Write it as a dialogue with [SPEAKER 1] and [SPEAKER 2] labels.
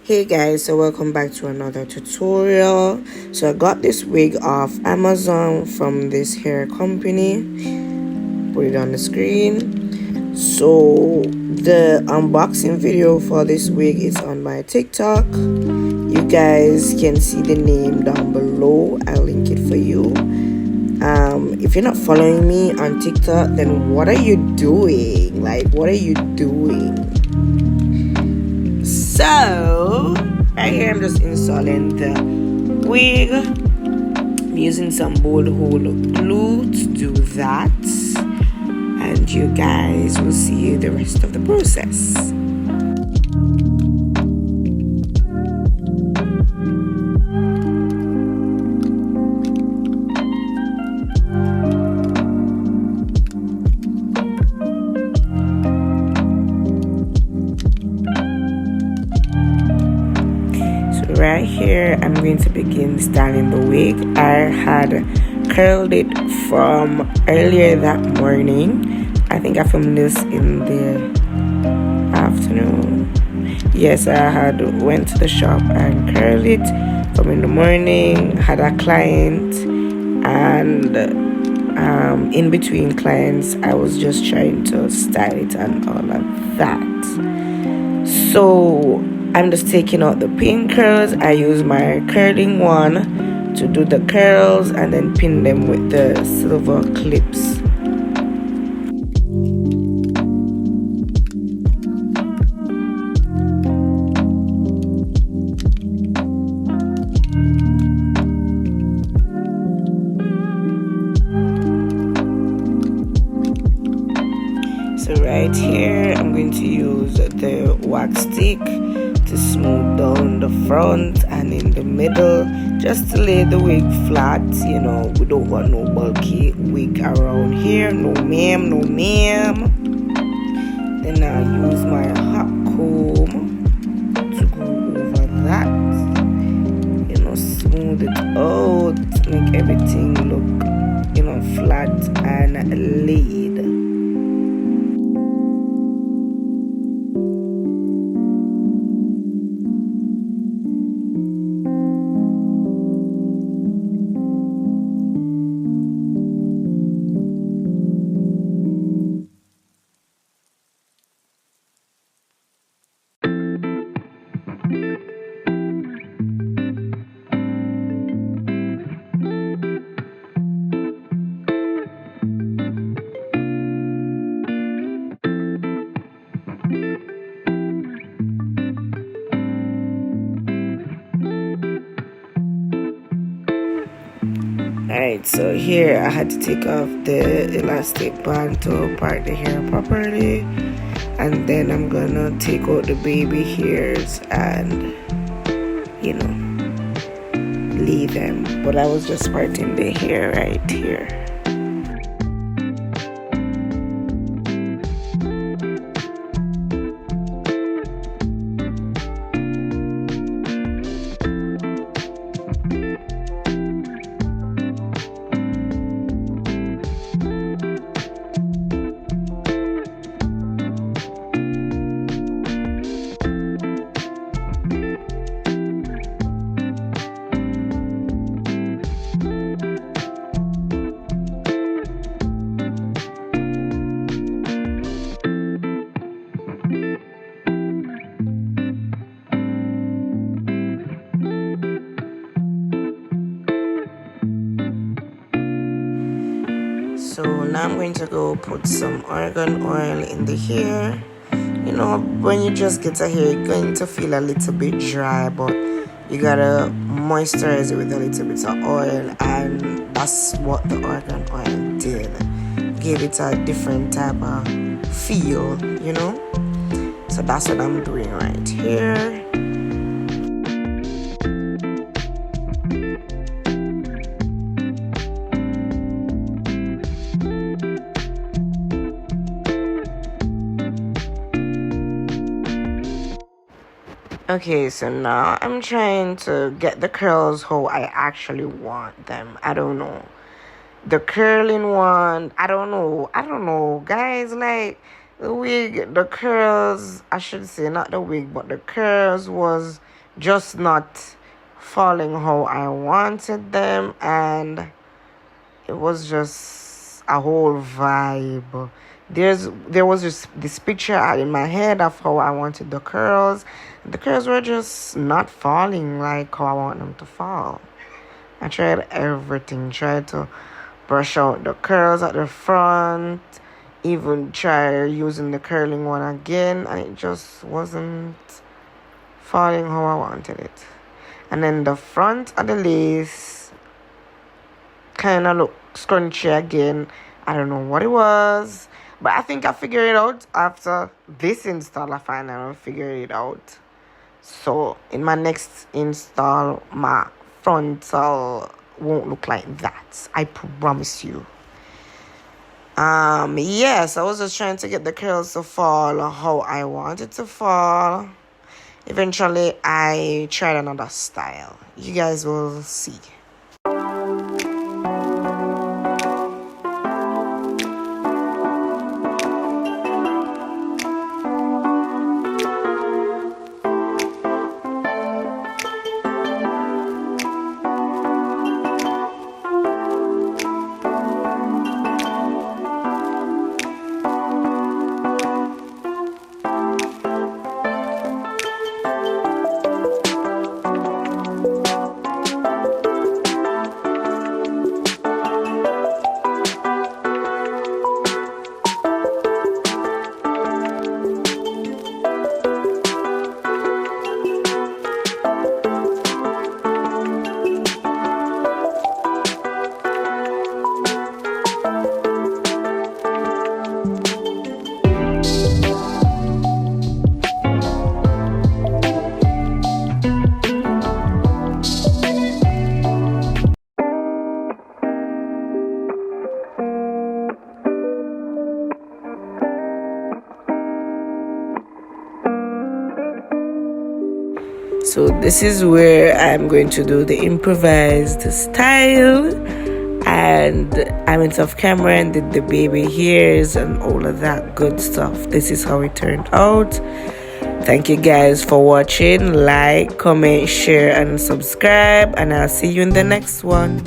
[SPEAKER 1] Hey guys, so welcome back to another tutorial. So I got this wig off Amazon from this hair company. Put it on the screen. So the unboxing video for this wig is on my TikTok. You guys can see the name down below. I'll link it for you. If you're not following me on TikTok, then what are you doing? What are you doing? So right here I'm just installing the wig. I'm using some bold hole glue to do that, and you guys will see the rest of the process. Right here I'm going to begin styling the wig. I had curled it from earlier that morning. I think I filmed this in the afternoon. Yes, I had went to the shop and curled it from in the morning. Had a client, and in between clients I was just trying to style it and all of that. So I'm just taking out the pin curls. I use my curling one to do the curls and then pin them with the silver clips. So right here I'm going to use the wax stick to smooth down the front and in the middle, just to lay the wig flat. You know, we don't want no bulky wig around here. No ma'am, no ma'am. Then I use my hot comb to go over that, you know, smooth it out, make everything look, you know, flat and laid. Alright, so here I had to take off the elastic band to part the hair properly, and then I'm gonna take out the baby hairs and, you know, leave them. But I was just parting the hair right here. So now I'm going to go put some argan oil in the hair. You know, when you just get a hair, you're going to feel a little bit dry, but you gotta moisturize it with a little bit of oil, and that's what the argan oil did. Gave it a different type of feel, you know. So that's what I'm doing right here. Okay, so now I'm trying to get the curls how I actually want them. I don't know. The curling one, I don't know. Guys, like, the wig, the curls, I should say, not the wig, but the curls was just not falling how I wanted them, and it was just a whole vibe. There was just this picture in my head of how I wanted the curls. The curls were just not falling like how I want them to fall. I tried everything, tried to brush out the curls at the front, even try using the curling one again, and it just wasn't falling how I wanted it. And then the front of the lace kind of looked scrunchy again. I don't know what it was, but I think I figured it out after this install. I finally figured it out. So in my next install, my frontal won't look like that. I promise you. Yes, I was just trying to get the curls to fall how I wanted to fall. Eventually, I tried another style. You guys will see. So this is where I'm going to do the improvised style, and I went off camera and did the baby hairs and all of that good stuff. This is how it turned out. Thank you guys for watching. Like, comment, share, and subscribe, and I'll see you in the next one.